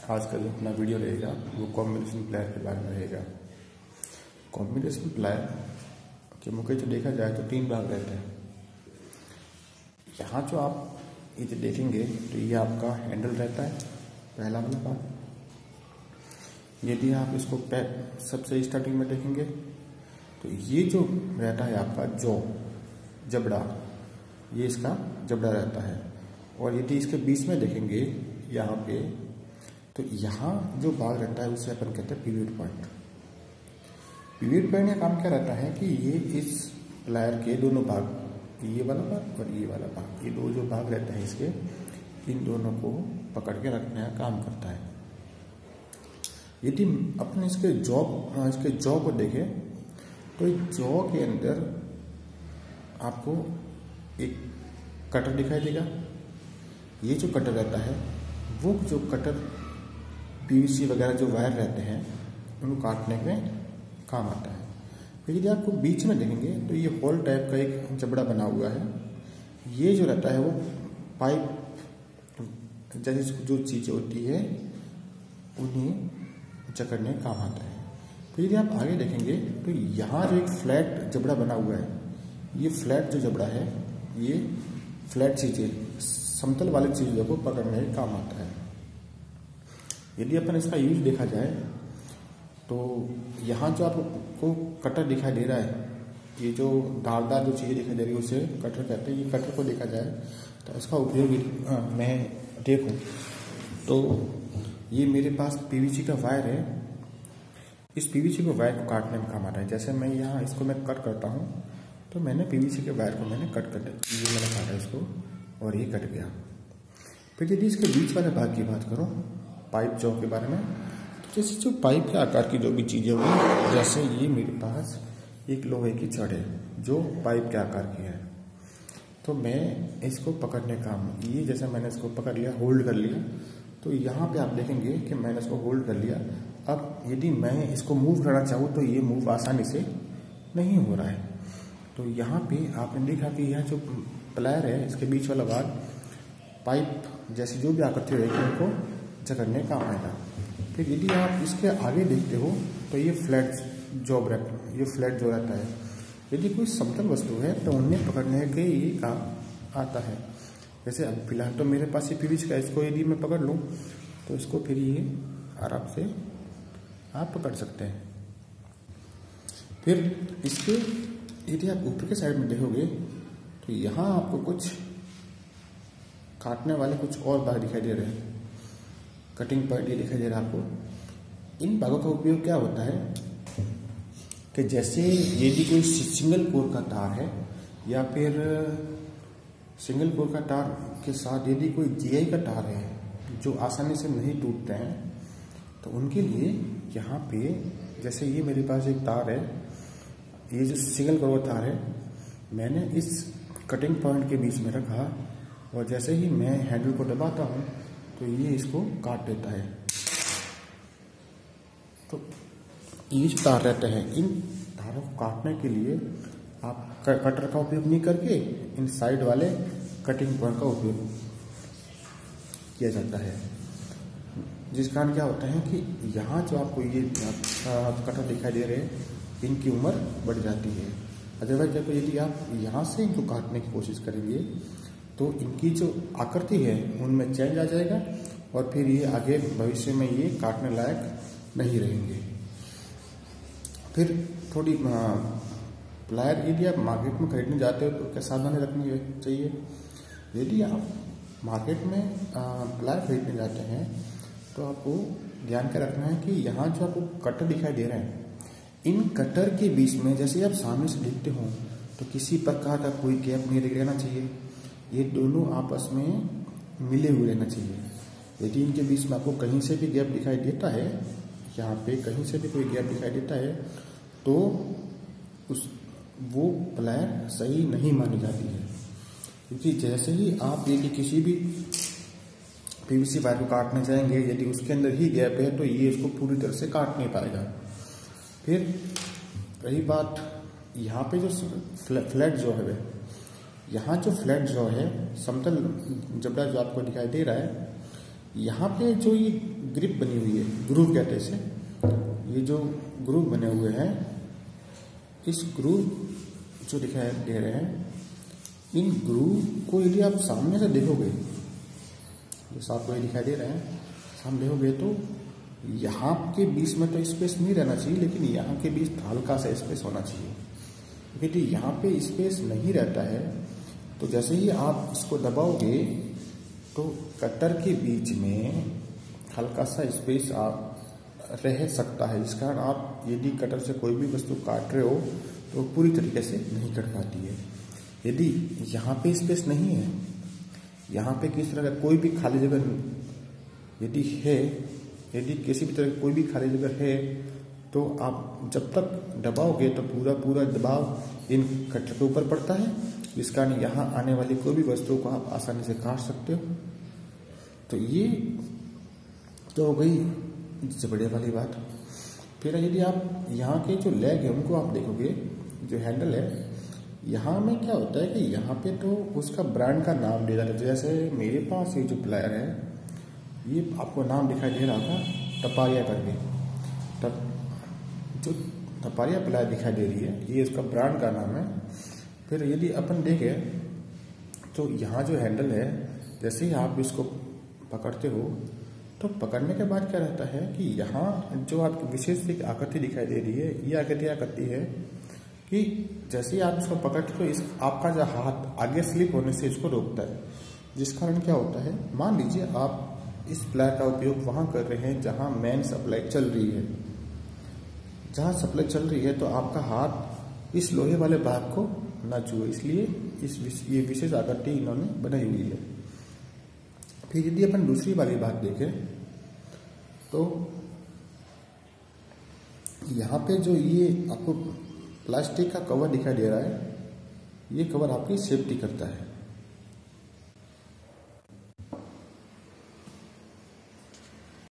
आज का जो अपना वीडियो रहेगा वो कॉम्बिनेशन प्लायर के बारे में रहेगा। कॉम्बिनेशन प्लायर के मुख्य जो देखा जाए तो 3 भाग रहते हैं। यहाँ जो आप इसे देखेंगे तो ये आपका हैंडल रहता है, पहला वाला भाग। यदि आप इसको सबसे स्टार्टिंग में देखेंगे तो ये जो रहता है आपका जबड़ा, ये इसका जबड़ा रहता है। और यदि इसके बीच में देखेंगे यहाँ पे, तो यहाँ जो भाग रहता है उसे अपन कहते हैं पिवट पॉइंट। पिवट पॉइंट का काम क्या रहता है कि ये इस प्लायर के दोनों भाग, ये वाला भाग और ये वाला भाग, ये दो जो भाग रहते हैं इसके, इन दोनों को पकड़ के रखने का काम करता है। यदि अपन इसके जॉ को देखें तो इस जॉ के अंदर आपको एक कटर दिखाई देगा। ये जो कटर रहता है वो जो कटर पीवीसी वगैरह जो वायर रहते हैं उनको काटने में काम आता है। फिर यदि आपको बीच में देखेंगे तो ये होल टाइप का एक जबड़ा बना हुआ है। ये जो रहता है वो पाइप जैसे जो चीज़ें होती है उन्हें जकड़ने काम आता है। फिर यदि आप आगे देखेंगे तो यहाँ जो एक फ्लैट जबड़ा बना हुआ है, ये फ्लैट जो जबड़ा है ये फ्लैट चीज़ें, समतल वाली चीज़ों को पकड़ने का काम आता है। यदि अपन इसका यूज देखा जाए तो यहाँ जो आपको कटर दिखाई दे रहा है, ये जो धारदार जो चीज़ें दिखाई दे रही है उसे कटर कहते हैं। ये कटर को देखा जाए तो इसका उपयोग मैं देखूँ तो ये मेरे पास पीवीसी का वायर है। इस पीवीसी को वायर को काटने में काम आता है। जैसे मैं यहाँ इसको मैं कट करता हूँ तो मैंने पीवीसी के वायर को मैंने कट कर दिया, ये मैंने काटा इसको और ये कट गया। फिर यदि इसके बीच वाले भाग की बात करूँ, पाइप जॉ के बारे में, तो जैसे जो पाइप के आकार की जो भी चीज़ें हुई, जैसे ये मेरे पास एक लोहे की छड़ है जो पाइप के आकार की है, तो मैं इसको पकड़ने का ये जैसे मैंने इसको पकड़ लिया, होल्ड कर लिया, तो यहाँ पे आप देखेंगे कि मैंने इसको होल्ड कर लिया। अब यदि मैं इसको मूव करना चाहूँ तो ये मूव आसानी से नहीं हो रहा है। तो यहाँ पे आपने देखा कि यह जो प्लायर है इसके बीच वाला भाग पाइप जैसी जो भी आकृति रहेगी उनको जकड़ने का काम आएगा। फिर यदि आप इसके आगे देखते हो तो ये फ्लैट जो रहता है, यदि कोई समतल वस्तु है तो उन्हें पकड़ने के ये काम आता है। जैसे अब फिलहाल तो मेरे पास ये पीवीसी का, इसको यदि मैं पकड़ लूँ तो इसको फिर ये आराम से आप पकड़ सकते हैं। फिर इसके यदि आप ऊपर के साइड में देखोगे तो यहाँ आपको कुछ काटने वाले कुछ और भाग दिखाई दे रहे हैं, कटिंग पॉइंट ये दिखाई दे रहा है आपको। इन भागों का उपयोग क्या होता है कि जैसे यदि कोई सिंगल कोर का तार है या फिर सिंगल कोर का तार के साथ यदि कोई जीआई का तार है जो आसानी से नहीं टूटते हैं, तो उनके लिए यहाँ पे जैसे ये मेरे पास एक तार है, ये जो सिंगल कोर तार है, मैंने इस कटिंग पॉइंट के बीच में रखा और जैसे ही मैं हैंडल को दबाता हूँ तो ये इसको काट देता है। तो ये जो तार रहते हैं, इन तारों को काटने के लिए आप कटर का उपयोग नहीं करके इन साइड वाले कटिंग पॉइंट का उपयोग किया जाता है, जिस कारण क्या होता है कि यहाँ जो आपको ये कटर दिखाई दे रहे हैं इनकी उम्र बढ़ जाती है। अदरवाइज तो यदि आप यहाँ से इनको काटने की कोशिश करेंगे तो इनकी जो आकृति है उनमें चेंज आ जाएगा और फिर ये आगे भविष्य में ये काटने लायक नहीं रहेंगे। फिर थोड़ी प्लायर यदि आप मार्केट में खरीदने जाते हो तो क्या सावधानी रखनी चाहिए। यदि आप मार्केट में प्लायर खरीदने जाते हैं तो आपको ध्यान क्या रखना है कि यहाँ जो आपको कटर दिखाई दे रहे हैं, इन कटर के बीच में जैसे आप सामने से देखते हो तो किसी प्रकार का कोई गैप नहीं रहना चाहिए। ये दोनों आपस में मिले हुए रहना चाहिए। यदि इनके बीच में आपको कहीं से भी गैप दिखाई देता है, यहाँ पे कहीं से भी कोई गैप दिखाई देता है, तो वो प्लायर सही नहीं मानी जाती है। क्योंकि जैसे ही आप यदि किसी भी पीवीसी वायर को काटने जाएंगे, यदि उसके अंदर ही गैप है तो ये इसको पूरी तरह से काट नहीं पाएगा। फिर रही बात यहाँ पे जो फ्लैट जो है, यहाँ जो फ्लैट जो है समतल जबड़ा जो आपको दिखाई दे रहा है, यहाँ पे जो ये ग्रिप बनी हुई है, ग्रूव कहते हैं इसे। ये जो ग्रूव बने हुए हैं, इस ग्रूव जो दिखाई दे रहे हैं, इन ग्रूव को यदि आप सामने से देखोगे, जैसा आपको ये दिखाई दे रहे हैं, सामने देखोगे तो यहाँ के बीच में तो स्पेस नहीं रहना चाहिए, लेकिन यहाँ के बीच हल्का सा स्पेस होना चाहिए। यदि यहाँ पे स्पेस नहीं रहता है तो जैसे ही आप इसको दबाओगे तो कटर के बीच में हल्का सा स्पेस आप रह सकता है। इस कारण आप यदि कटर से कोई भी वस्तु काट रहे हो तो पूरी तरीके से नहीं कट पाती है। यदि यहाँ पे स्पेस नहीं है, यहाँ पे किस तरह का कोई भी खाली जगह यदि है, यदि किसी भी तरह की कोई भी खाली जगह है, तो आप जब तक दबाओगे तो पूरा दबाव इन कटर के ऊपर पड़ता है, जिस कारण यहाँ आने वाली कोई भी वस्तु को आप आसानी से काट सकते हो। तो ये तो हो गई जबड़े वाली बात। फिर यदि आप यहाँ के जो लेग है उनको आप देखोगे, जो हैंडल है, यहाँ में क्या होता है कि यहाँ पे तो उसका ब्रांड का नाम दिया जाता है। जैसे मेरे पास ये जो प्लायर है, ये आपको नाम दिखाई दे रहा था टपारिया करके, जो टपारिया प्लायर दिखाई दे रही है, ये इसका ब्रांड का नाम है। फिर यदि अपन देखें तो यहाँ जो हैंडल है, जैसे ही आप इसको पकड़ते हो तो पकड़ने के बाद क्या रहता है कि यहाँ जो आपकी विशेष एक आकृति दिखाई दे रही है, ये आकृति क्या करती है कि जैसे ही आप इसको पकड़ते हो, इस आपका जो हाथ आगे स्लिप होने से इसको रोकता है, जिस कारण क्या होता है, मान लीजिए आप इस प्लायर का उपयोग वहाँ कर रहे हैं जहाँ मेन सप्लाई चल रही है। जहाँ सप्लाई चल रही है तो आपका हाथ इस लोहे वाले भाग को न छुए, इसलिए ये विशेष आकृति इन्होंने बनाई हुई है। फिर यदि अपन दूसरी वाली बात देखें तो यहाँ पे जो ये आपको प्लास्टिक का कवर दिखाई दे रहा है, ये कवर आपकी सेफ्टी करता है।